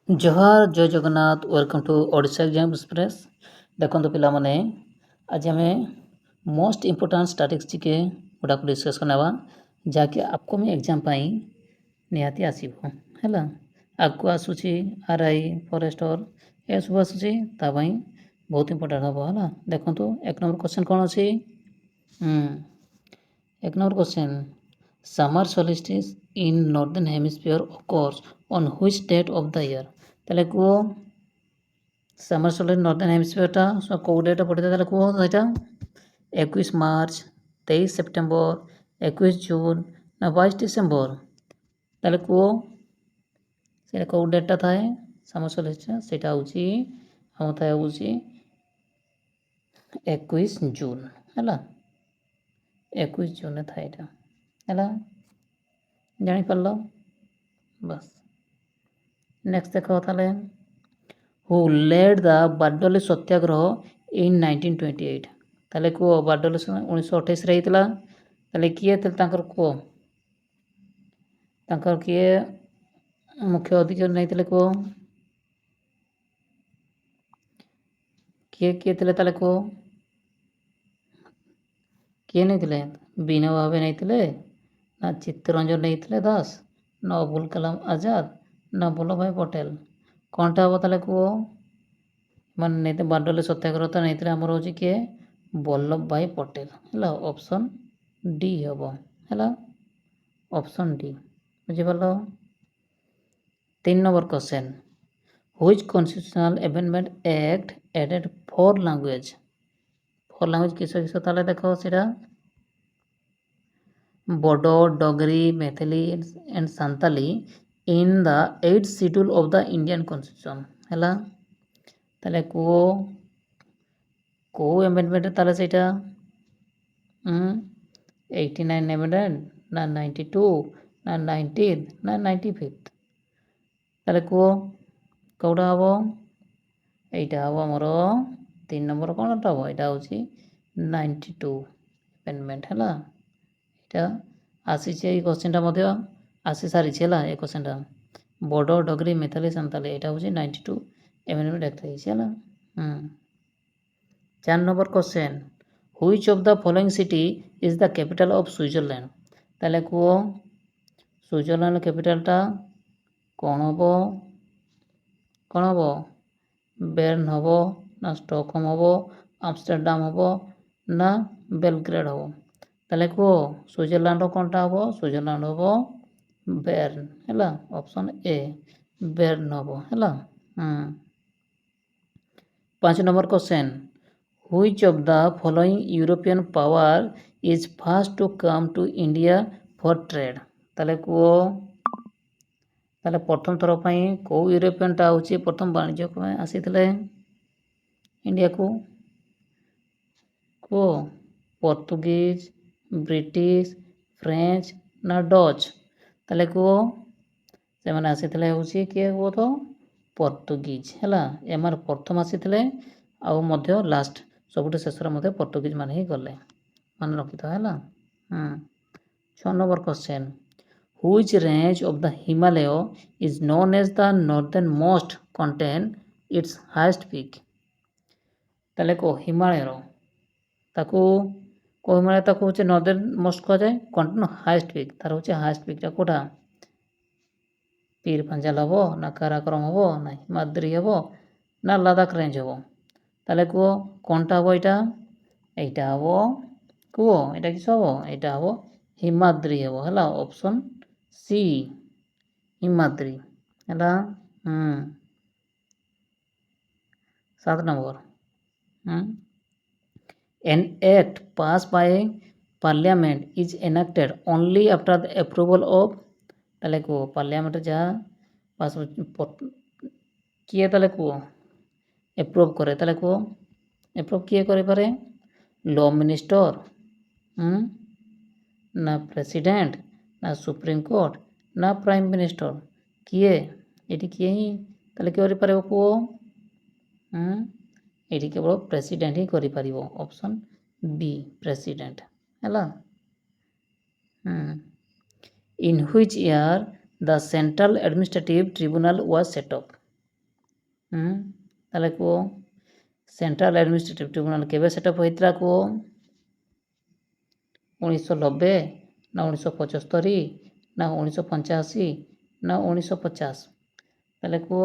जोहार जय Jagannath welcome to Odisha exam express देखो पे आज आम मोस्ट इम्पोर्टाट स्टाटिस्टिक्स के गुड़ाक डिस्कस करवा जहाँकि अपकमिंग एग्जाम निहाती आसो है आगू आसूसी आरआई फॉरेस्टर ये सब आसूसी बहुत इम्पोर्टाट हम है देखो एक नंबर क्वेश्चन कौन अच्छी एक number question summer solstice in northern hemisphere occurs on which date of the year তাহলে কুও समर सॉलिस्टिस नॉर्दर्न हेमिस्फीयरটা কোন ডেটে পড়ে তাহলে কুও এটা 21 মার্চ 23 সেপ্টেম্বর 21 জুন না 22 ডিসেম্বর তাহলে কুও সেটা কোন ডেটটা থাকে समर सॉलिस्टिस সেটা হচ্ছে আমার থাকে হচ্ছে 21 জুন ହେଲା 21 ଜୁନରେ ଥାଏ ଏଇଟା ହେଲା ଜାଣିପାରିଲ ବାସ୍ नेक्स्ट देख ताले हु लेड द बारडोली सत्याग्रह इन 1928 ताले को बारडोली 1928 रे हितला ताले किए तांकर को तांकर किए मुख्य अधिकारी नहीं तले को किए किए तले ताले को किए नहीं तले बिना भावे नहीं तले ना चित्तरंजन नहीं तले दास ना अबुल कलाम आजाद ना वल्लभ भाई पटेल कौनटा हम ताले को ମାନେ ନେଇତେ ବାରଡୋଲି ସତ୍ୟାଗ୍ରହ ତ ନେଇଥିଲେ ଆମର ହେଉଛି କିଏ ବଲ୍ଲଭ ଭାଇ ପଟେଲ ହେଲା ଅପସନ୍ ଡି ହେବ ହେଲା ଅପସନ୍ ଡି ବୁଝିପାରିଲ 3 number question which constitutional amendment act added 4 language କିସ କିସ ତାହେଲେ ଦେଖ ସେଇଟା Bodo Dogri Maithili and Santali in the 8th schedule of the Indian Constitution ହେଲା তাহলে को एमेंडमेंट ताले सेटा 89 एमेंडमेंट ना 92 ना 90 ना 95 ताले कोडा हबो एटा हबो हमरो 3 नंबर कोनटा हबो एटा होची 92 एमेंडमेंट हला एटा आसी छै ई क्वेश्चनटा मध्ये आसी सारी छला ए क्वेश्चनटा बडो डोगरी मेथली संताली एटा होची 92 एमेंडमेंट देखते है 4 number question which of the following city is the capital of Switzerland ताले को स्विट्जरलैंड कैपिटलटा कौन हबो बेर्न हबो ना स्टॉकहोम हबो आमस्टरडाम हबो ना बेलग्रेड हबो ताले को स्विट्जरलैंड कोनटा हबो स्विट्जरलैंड हबो बेर्न हैला ऑप्शन ए बेर्न हबो हैला 5 number question which of the following European power is first to come to India for trade ताले प्रथम थर पई को यूरोपियन टा होची प्रथम वाणिज्य को आसीथिले इंडिया को पोर्तुगीज ब्रिटिश फ्रेंच ना डच ताले से माने आसीथिले होची के हो तो पोर्तुगीज है एमार प्रथम आसी लास्ट सबुठ शेष पोर्तुगीज मान ही गले मन रखी है 6 number question which range of the Himalaya is known as the northernmost contain its highest peak ताले को हिमालय ताको हिमालय ताको होचे नॉर्दर्न मोस्ट कह जाए कंटेन हाईएस्ट पीक तार होचे हाईएस्ट पीकटा कोटा पीर पंजाल हम ना काराकोरम हम ना हिमाद्री हम ना लदाख रेंज हम ताले कौनटा हम यहाँ हम यहाँ किस हम यहाँ हम हिमाद्री हम है ऑप्शन सी हिमाद्री है 7 number an act passed by parliament is enacted only after the approval of ताले को पार्लियामेंट जहाँ पास किए ताले को एप्रूव करे ताले को एप्रूव किए करे पारे लॉ मिनिस्टर ना प्रेसिडेंट ना सुप्रीम कोर्ट ना प्राइम मिनिस्टर किए ये किए ही ताले किए पारे को ये केवल प्रेसिडेंट ही करि परिबो ऑप्शन बी प्रेसिडेंट हैला In which year the Central Administrative Tribunal was set up ତାହେଲେ କୁହ ସେଣ୍ଟ୍ରାଲ ଆଡମିନିଷ୍ଟ୍ରେଟିଭ ଟ୍ରିବ୍ୟୁନାଲ କେବେ ସେଟଅପ୍ ହୋଇଥିଲା କୁହ? 1990 ନା 1975 ନା 1985 ନା 1950? ତାହେଲେ କୁହ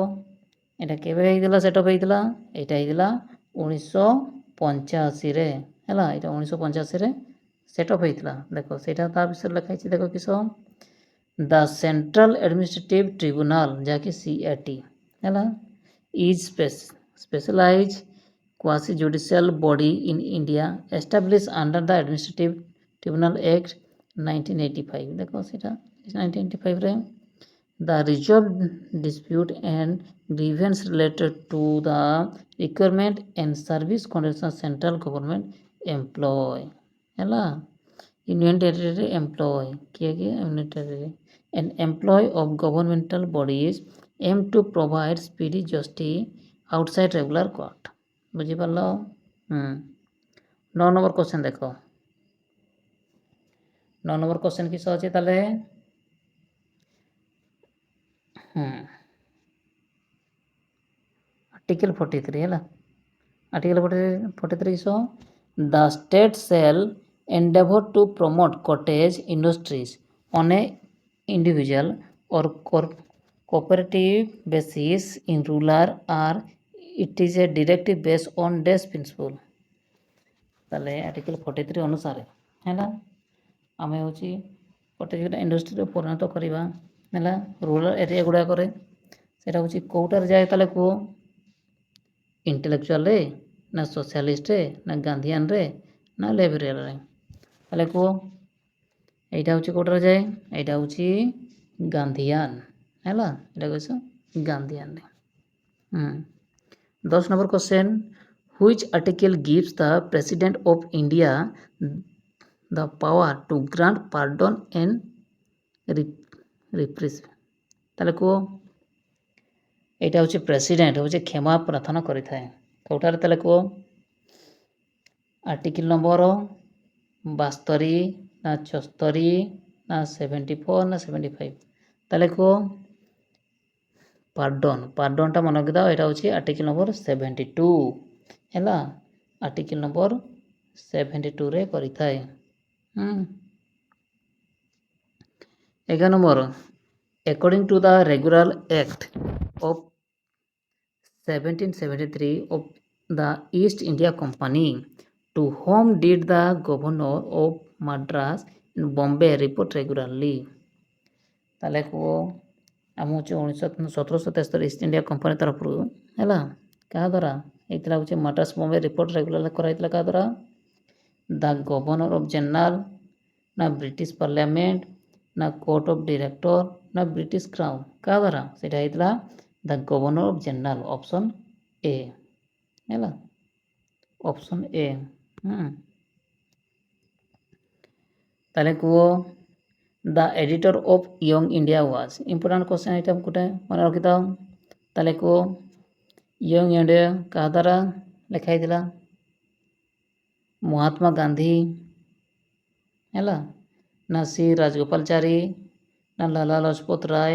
ଏଇଟା କେବେ ହେଇଥିଲା ସେଟଅପ୍ ହେଇଥିଲା? ଏଇଟା ହେଇଥିଲା 1985ରେ ହେଲା। ଏଇଟା 1985ରେ ସେଟଅପ୍ ହେଇଥିଲା। ଦେଖ ସେଇଟା ତା ବିଷୟରେ ଲେଖା ହେଇଛି ଦେଖ କିସ ଦ ସେଣ୍ଟ୍ରାଲ ଆଡମିନିଷ୍ଟ୍ରେଟିଭ ଟ୍ରିବ୍ୟୁନାଲ ଯାହାକି CAT ହେଲା is specialise quasi judicial body in India established under the Administrative Tribunal Act 1985 देखो सीटा 1985 रे the resolve dispute and grievance related to the requirement and service conditions of central government employee ହେଲା union territory employee किए union territory an employee of governmental bodies aim to provide speedy justice outside regular court ବୁଝିପାରିଲ। 9 number question ଦେଖ 9 number question କିସ ଅଛି ତାହେଲେ article 43 ହେଲା article 43 किस the state shall endeavor to promote cottage industries on a individual or cooperative basis in rural or it is a directive based on dash principle ତାହେଲେ article 43 ଅନୁସାରେ ହେଲା ଆମେ ହେଉଛି କଟେଜ ଇଣ୍ଡଷ୍ଟ୍ରିରେ ପରିଣତ କରିବା ହେଲା ରୁରାଲ ଏରିଆ ଗୁଡ଼ାକରେ ସେଇଟା ହେଉଛି କେଉଁଟାରେ ଯାଏ ତାହେଲେ କୁହ ଇଣ୍ଟେଲେକ୍ଚୁଆଲରେ ନା ସୋସିଆଲିଷ୍ଟରେ ନା ଗାନ୍ଧିଆନରେ ନା ଲେବରାଲରେ ତାହେଲେ କୁହ এইটা ହେଉଛି କେଉଁଟାରେ ଯାଏ এইটা ହେଉଛି ଗାନ୍ଧିଆନ ହେଲା ଏଇଟା କହିଛ ଗାନ୍ଧିଆନରେ 10 number question which article gives the president of India the power to grant pardon and reprieve তাহলে କୁହ এইটা হচ্ছে প্রেসিডেন্ট হচ্ছে ক্ষমা প্রার্থনা করিথায় কোটারে তাহলে কুহ আর্টিকেল নম্বর 72 না 74 না 74 না 75 তাহলে কুহ পার্ডনটা মনে রাখিদাও এটা হচ্ছে আর্টিকেল নম্বর 72 ହେଲା ଆର୍ଟିକଲ ନମ୍ବର 72ରେ କରିଥାଏ 11 number according to the regular act of 1773 of the East India Company to whom did the governor of Madras and Bombay report regularly ତାହେଲେ କୁହ ଆମ ହେଉଛି 1773 ଇଷ୍ଟ ଇଣ୍ଡିଆ କମ୍ପାନୀ ତରଫରୁ ହେଲା କାହା ଦ୍ୱାରା ହେଇଥିଲା ହେଉଛି ମାଡ୍ରାସ ବମ୍ବେ ରିପୋର୍ଟ ରେଗୁଲାର କରାଯାଇଥିଲା କାହା ଦ୍ୱାରା ଦ ଗଭର୍ଣ୍ଣର ଅଫ୍ ଜେନେରାଲ ନା ବ୍ରିଟିଶ ପାର୍ଲାମେଣ୍ଟ ନା କୋର୍ଟ ଅଫ୍ ଡିରେକ୍ଟର ନା ବ୍ରିଟିଶ କ୍ରାଉନ କାହା ଦ୍ୱାରା ସେଇଟା ହେଇଥିଲା the governor of general option A ହେଲା ଅପସନ୍ ଏ ତାହେଲେ କୁହ the editor of Young India was important question ଏଇଟା ଗୋଟେ ମନେ ରଖିଥାଅ ତାହେଲେ କୁହ ୟଙ୍ଗ ଇଣ୍ଡିଆ କାହା ଦ୍ୱାରା ଲେଖା ହେଇଥିଲା ମହାତ୍ମା ଗାନ୍ଧୀ ହେଲା ନା ସି ରାଜଗୋପାଳଚାରୀ ନା ଲାଲା ଲଜପତ ରାୟ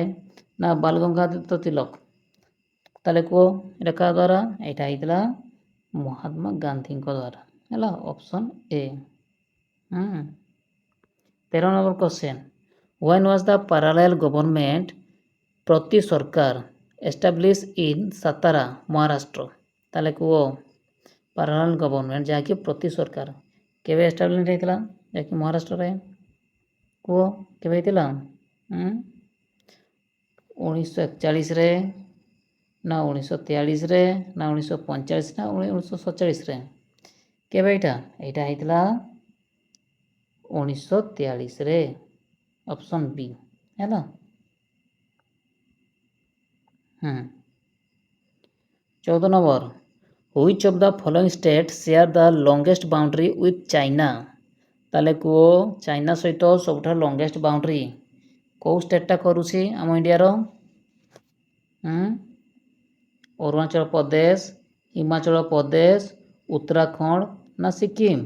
ନା ବାଲ ଗଙ୍ଗାଧର ତିଲକ ତାହେଲେ କୁହ ଏଇଟା କାହା ଦ୍ୱାରା ଏଇଟା ହେଇଥିଲା ମହାତ୍ମା ଗାନ୍ଧୀଙ୍କ ଦ୍ୱାରା ହେଲା option A 13 number question when was the parallel government ପ୍ରତି ସରକାର established in ସାତାରା ମହାରାଷ୍ଟ୍ର ତାହେଲେ କୁହ parallel government ଯାହାକି ପ୍ରତି ସରକାର କେବେ ଏଷ୍ଟାବ୍ଲିଶ ହେଇଥିଲା ଯାହାକି ମହାରାଷ୍ଟ୍ରରେ କୁହ କେବେ ହେଇଥିଲା 1941ରେ ନା 1943ରେ ନା 1945 ନା 1947ରେ କେବେ ଏଇଟା ହେଇଥିଲା 1943ରେ ଅପସନ୍ ବି ହେଲା 14 number which of the following states share the longest boundary with China ତାହେଲେ କୁହ ଚାଇନା ସହିତ ସବୁଠାରୁ ଲଙ୍ଗେଷ୍ଟ ବାଉଣ୍ଡରୀ କେଉଁ ଷ୍ଟେଟଟା କରୁଛି ଆମ ଇଣ୍ଡିଆର ଅରୁଣାଚଳ ପ୍ରଦେଶ ହିମାଚଳ ପ୍ରଦେଶ ଉତ୍ତରାଖଣ୍ଡ ନା ସିକିମ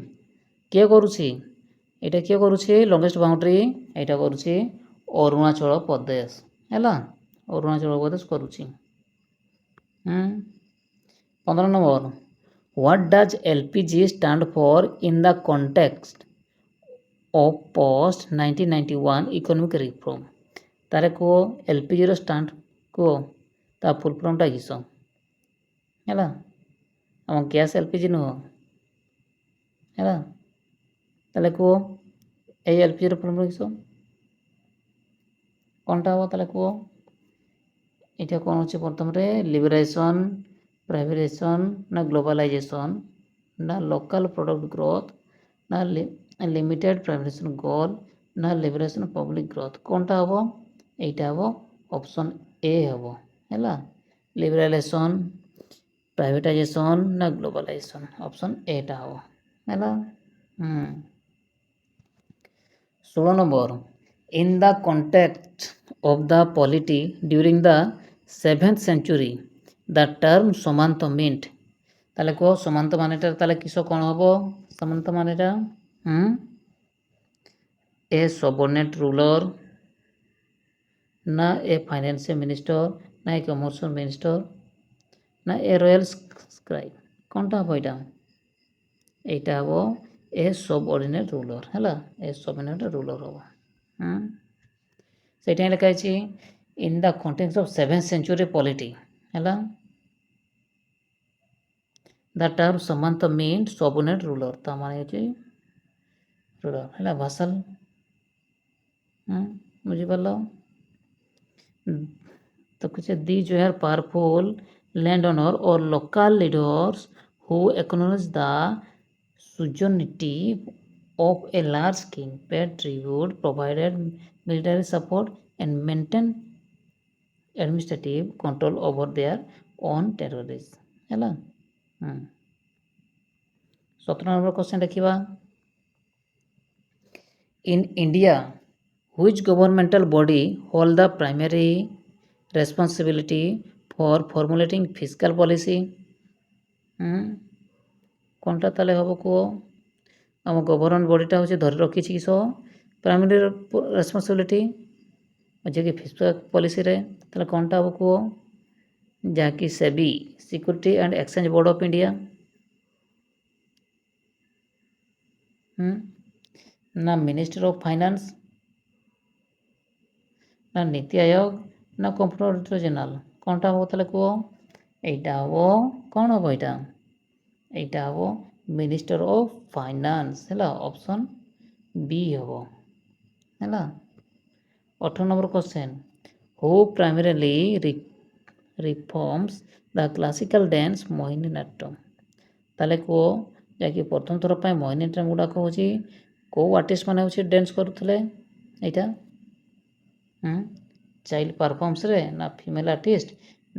କିଏ କରୁଛି ଏଇଟା କିଏ କରୁଛି ଲଙ୍ଗେଷ୍ଟ ବାଉଣ୍ଡରୀ ଏଇଟା କରୁଛି ଅରୁଣାଚଳ ପ୍ରଦେଶ ହେଲା ଅରୁଣାଚଳ ପ୍ରଦେଶ କରୁଛି 15 number, what does LPG stand for in the context of post 1991 economic reform? ତାର କୁହ ଏଲପିଜିର ଷ୍ଟାଣ୍ଡ କୁହ, ତା ଫୁଲ୍ ଫର୍ମଟା କିସ ହେଲା, ଆମ ଗ୍ୟାସ୍ ଏଲପିଜି ନୁହଁ ହେଲା। ତାହେଲେ କୁହ ଏଇ ଏଲପିଜିର ଫୁଲ୍ ଫର୍ମ କିସ, କ'ଣଟା ହେବ ତାହେଲେ କୁହ। ଏଇଟା କ'ଣ ହେଉଛି ପ୍ରଥମରେ ଲିବରେସନ୍, ପ୍ରାଇଭେଟାଇଜେସନ୍ ନା ଗ୍ଲୋବାଲାଇଜେସନ୍ ନା ଲୋକାଲ୍ ପ୍ରଡକ୍ଟ ଗ୍ରୋଥ୍ ନା লিমিটেড প্রাইভেটাইজেশন গোল না লিবরেশন পব্লিক গ্রোথ, কোনটা হব? এইটা হব অপশন এ হব ହେଲା, লিবরালাইজেশন, প্রাইভেটাইজেশন না গ্লোবালাইজেশন, অপশন এটা হব ହେଲା। 16 number, in the context of the polity during the 7th century দ্য টার্ম সমান্ত মিন্ট, তাহলে কুহ সমান্ত মানেটা তাহলে কিস କ'ଣ হব সমান্ত মানেটা? ए सबऑर्डिनेट रूलर ना ए फाइनेंशियल मिनिस्टर ना ए कमर्शियल मिनिस्टर ना ए रॉयल स्क्राइब, কোনটা হব এটা? এইটা হব এ सबऑर्डिनेट रूलर ହେଲା, ଏ सबऑर्डिनेट रूलर হব। ସେଇଟା ଲେখା ହେଇଛି in the context of 7th century polity ହେଲା, the term samanta meant subordinate ruler, ତା ମାନେ ହେଉଛି रूलर ହେଲା, ଭାସାଲ। ବୁଝିପାରିଲ? तो कुछ दी जो है पावरफुल लैंड ओनर और local leaders who acknowledge the sovereignty of a large king, paid tribute, provided military support and maintained administrative control over their own territories ହେଲା। 17 नंबर क्वेश्चन देखिबा, in India which governmental body hold the primary responsibility for formulating fiscal policy? কোনটা তাহলে হব কুহ, ଆମ government ବଡ଼ିଟା ହେଉଛି ଧରି ରଖିଛି କିସ ପ୍ରାଇମେରୀ ରେସ୍ପନ୍ସିବିଲିଟି ଯିଏକି ଫିସ୍କାଲ ପଲିସିରେ, ତାହେଲେ କ'ଣଟା ହବ କୁହ, ଯାହାକି SEBI security and exchange board of India ନା ମିନିଷ୍ଟ୍ରି ଅଫ୍ ଫାଇନାନ୍ସ ନା ନୀତି ଆୟୋଗ ନା କମ୍ପ୍ୟୁଟର ଜେନେରାଲ, କ'ଣଟା ହବ ତାହେଲେ କୁହ? এইটা হব କ'ଣ ହବ ଏଇଟା? এইটা হব ମିନିଷ୍ଟର ଅଫ୍ ଫାଇନାନ୍ସ ହେଲା, ଅପସନ୍ ବି ହବ ହେଲା। 18 number question, who primarily reforms the classical dance Mohiniyattam, ତାହେଲେ କୁହ ଯାହାକି ପ୍ରଥମ ଥର ପାଇଁ ମୋହିନୀଅଟ୍ଟମ ଗୁଡ଼ାକ ହେଉଛି କେଉଁ ଆର୍ଟିଷ୍ଟ ମାନେ ହେଉଛି ଡ୍ୟାନ୍ସ କରୁଥିଲେ? ଏଇଟା ଚାଇଲ୍ଡ ପରଫର୍ମନ୍ସରେ ନା ଫିମେଲ୍ ଆର୍ଟିଷ୍ଟ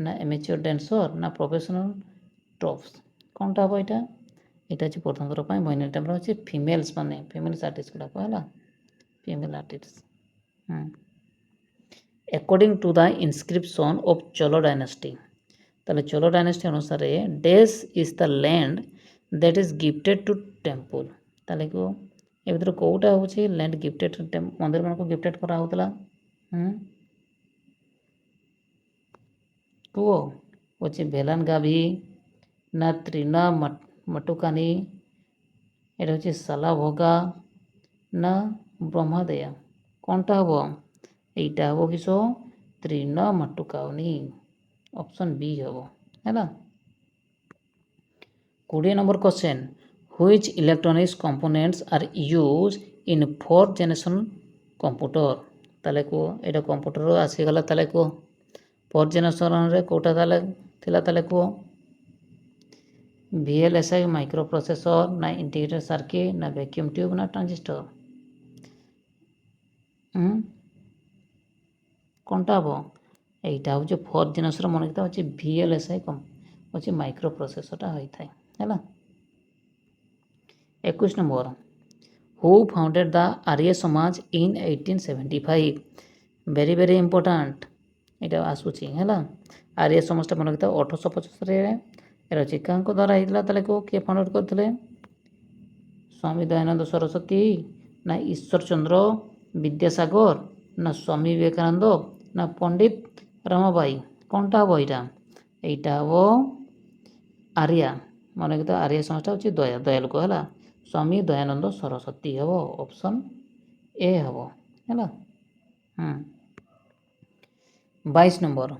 ନା ଏମେଚ୍ୟୁର ଡ୍ୟାନ୍ସର ନା ପ୍ରଫେସନାଲ ଟ୍ରପ୍ସ, କ'ଣଟା ହେବ ଏଇଟା? এটা হচ্ছে প্রথম ଥର ପାଇଁ ମୋହିନୀଅଟ୍ଟମର ହେଉଛି ଫିମେଲ୍ସ ମାନେ ଫିମେଲ୍ସ ଆର୍ଟିଷ୍ଟ ଗୁଡ଼ାକ ହେଲା, female artist. According to the inscription of Cholo dynasty, ତାହେଲେ ଚୋଲ ଡାଇନାଷ୍ଟି ଅନୁସାରେ this is the land that is gifted to temple, ତାହେଲେ କୁହ ଏ ଭିତରୁ କେଉଁଟା ହେଉଛି ଲ୍ୟାଣ୍ଡ ଗିଫ୍ଟେଡ୍ ମନ୍ଦିରମାନଙ୍କୁ ଗିଫ୍ଟେଡ୍ କରାହେଉଥିଲା? କୁହ ହେଉଛି ଭେଲାନ ଗାଭି ନା ତ୍ରିନା ମଟୁକାନି, এটা হচ্ছে সালাভোগা না ব্রহ্মাদেয়া, কোনটা হব? এইটা হব কিস ত্রিনা মাটুকাউনি, অপশন বি হব ହେଲା। 20 নম্বর question, which electronics components are used in 4th generation computer, ତାହେଲେ କୁହ ଏଇଟା କମ୍ପ୍ୟୁଟର ଆସିଗଲା, ତାହେଲେ କୁହ 4th ଜେନେରେସନରେ କେଉଁଟା ତାହେଲେ ଥିଲା, ତାହେଲେ କୁହ VLSI ମାଇକ୍ରୋ ପ୍ରୋସେସର ନା ଇଣ୍ଟିଗ୍ରେଟେଡ୍ ସାର୍କିଟ ନା ଭ୍ୟାକ୍ୟୁମ୍ ଟ୍ୟୁବ୍ ନା ଟ୍ରାଞ୍ଜିଷ୍ଟର, কোনটা হব? এইটা হচ্ছে 4th জেনারেশন মনে রাখতে হচ্ছে VLSI হচ্ছে মাইক্রো প্রসেসরটা হয়ে ହେଲା। 21 নম্বর, হু ফাউন্ডেড দ্য আর্য সমাজ ইন 1875, ভেরি ভেরি ইম্পর্টাଣ୍ଟ এটা ଆସୁଛି ହେଲା। ଆର୍ୟ ସମାଜଟା ମନେ ରଖିଥାଅ 1875ରେ ଏଟା ହେଉଛି କାହାଙ୍କ ଦ୍ୱାରା ହେଇଥିଲା, ତାହେଲେ କେଉଁ କିଏ ଫାଉଣ୍ଡେଡ଼ କରିଥିଲେ? ସ୍ୱାମୀ ଦୟାନନ୍ଦ ସରସ୍ୱତୀ ନା ଈଶ୍ୱର ଚନ୍ଦ୍ର ବିଦ୍ୟାସାଗର ନା ସ୍ୱାମୀ ବିବେକାନନ୍ଦ ନା ପଣ୍ଡିତ ରମାବାଇ, କ'ଣଟା ହବ ଏଇଟା? এইটা হব ଆର୍ୟା ମନେ ରଖିଥିବ ଆର୍ୟ ସମାସଟା ହେଉଛି ଦୟାଳୁକ ହେଲା। ସ୍ୱାମୀ ଦୟାନନ୍ଦ ସରସ୍ୱତୀ ହେବ ଅପସନ୍ ଏ ହେବ ହେଲା। 22 number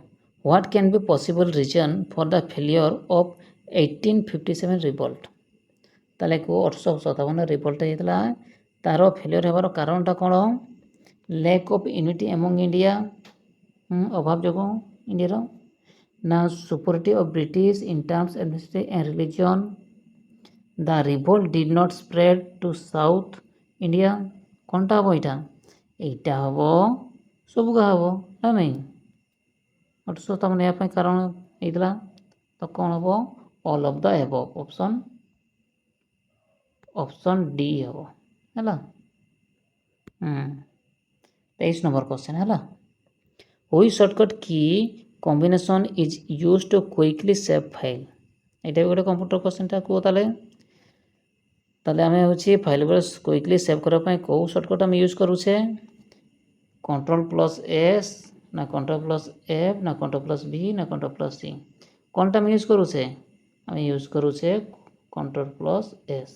what can be possible reason for the failure of 1857 revolt. ତାହେଲେ 1857 ରିଭଲ୍ଟ ହେଇଥିଲା, ତାର ଫେଲିୟର ହେବାର କାରଣଟା କ'ଣ? Lack of unity among India, ଅଭାବ ଯୋଗୁଁ ଇଣ୍ଡିଆର, ନା superiority of British in terms ethnicity and religion, the revolt did not spread to South India. କ'ଣଟା ହେବ ଏଇଟା? এইটা ହେବ ସବୁକା ହେବ ନା ନାହିଁ? 1857 ଏହା ପାଇଁ କାରଣ ହେଇଥିଲା, ତ କ'ଣ ହେବ? ଅଲ୍ ଅଫ୍ ଦ ହେବ ଅପସନ୍ ଡି ହେବ ହେଲା। 23 ନମ୍ବର କ୍ୱେଶ୍ଚନ୍ ହେଲା, which shortcut key combination is use to quickly save file. ଏଇଟା ବି ଗୋଟେ କମ୍ପ୍ୟୁଟର କ୍ୱେଶ୍ଚନ୍ଟା କୁହ। ତାହେଲେ ଆମେ ହେଉଛି ଫାଇଲ୍ ଉପରେ କୁଇକଲି ସେଭ୍ କରିବା ପାଇଁ କେଉଁ ସର୍ଟକଟ୍ ଆମେ ୟୁଜ୍ କରୁଛେ? Ctrl+S ନା Ctrl+F ନା Ctrl+V ନା Ctrl+C, କ'ଣଟା ଆମେ ୟୁଜ୍ କରୁଛେ? ଆମେ ୟୁଜ୍ କରୁଛେ Ctrl+S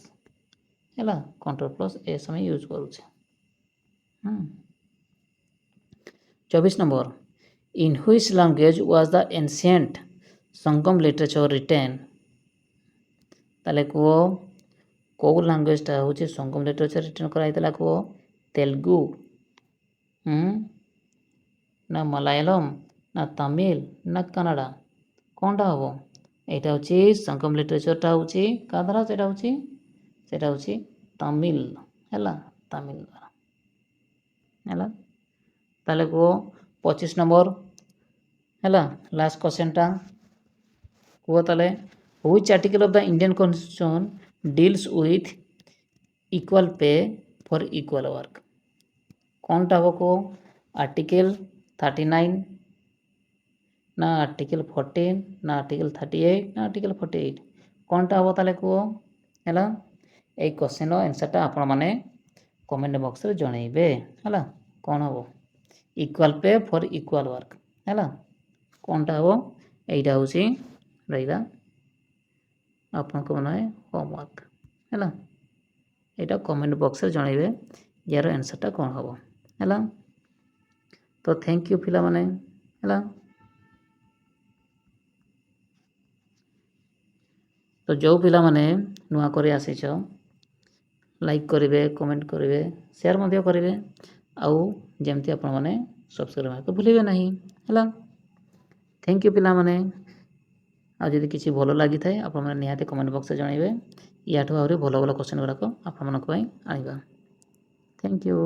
ହେଲା। Ctrl+S ଆମେ ୟୁଜ୍ କରୁଛେ। 24 number in which language was the ancient Sangam literature written. ତାହେଲେ କୁହ କେଉଁ ଲାଙ୍ଗୁଏଜଟା ହେଉଛି ସଙ୍ଗମ ଲିଟରେଚର୍ ରିଟେନ୍ କରାଯାଇଥିଲା? କୁହ ତେଲୁଗୁ, ନା ମାଲାୟାଲମ, ନା ତାମିଲ, ନା କାନାଡ଼ା, କ'ଣଟା ହେବ? এইটা ହେଉଛି ସଙ୍ଗମ ଲିଟରେଚର୍ଟା ହେଉଛି କାହା ଦ୍ୱାରା? ସେଇଟା ହେଉଛି ତାମିଲ ହେଲା, ତାମିଲ ଦ୍ୱାରା ହେଲା। ତାହେଲେ କୁହ 25 ନମ୍ବର ହେଲା, ଲାଷ୍ଟ କ୍ୱେଶ୍ଚନ୍ଟା କୁହ। ତାହେଲେ which article of the Indian constitution deals with equal pay for equal work. କ'ଣଟା ହେବ କୁହ? ଆର୍ଟିକଲ୍ 39 ନା ଆର୍ଟିକଲ୍ 14 ନା ଆର୍ଟିକଲ୍ 38 ନା ଆର୍ଟିକଲ୍ 48, କ'ଣଟା ହେବ ତାହେଲେ କୁହ ହେଲା। ଏଇ କ୍ୱେଶ୍ଚନ୍ର ଆନ୍ସର୍ଟା ଆପଣମାନେ କମେଣ୍ଟ ବକ୍ସରେ ଜଣାଇବେ ହେଲା। କ'ଣ ହେବ? Equal pay for equal work ହେଲା। କ'ଣଟା ହେବ? এইটা ହେଉଛି ରହିଲା ଆପଣଙ୍କ ମାନେ ହୋମୱାର୍କ ହେଲା। এইটা କମେଣ୍ଟ ବକ୍ସରେ ଜଣାଇବେ ୟାର ଆନ୍ସର୍ଟା କ'ଣ ହେବ ହେଲା। ତ ଥ୍ୟାଙ୍କ ୟୁ ପିଲାମାନେ ହେଲା। ତ ଯେଉଁ ପିଲାମାନେ ନୂଆ କରି ଆସିଛ ଲାଇକ୍ କରିବେ, କମେଣ୍ଟ କରିବେ, ସେୟାର ମଧ୍ୟ କରିବେ, ଆଉ ଯେମିତି ଆପଣମାନେ ସବସ୍କ୍ରାଇବ୍ କରିବାକୁ ଭୁଲିବେ ନାହିଁ ହେଲା। ଥ୍ୟାଙ୍କ ୟୁ ପିଲାମାନେ। ଆଉ ଯଦି କିଛି ଭଲ ଲାଗିଥାଏ ଆପଣମାନେ ନିହାତି କମେଣ୍ଟ ବକ୍ସରେ ଜଣାଇବେ। ୟାଠୁ ଆହୁରି ଭଲ ଭଲ କ୍ୱେଶ୍ଚନ୍ ଗୁଡ଼ାକ ଆପଣମାନଙ୍କ ପାଇଁ ଆଣିବା। Thank you.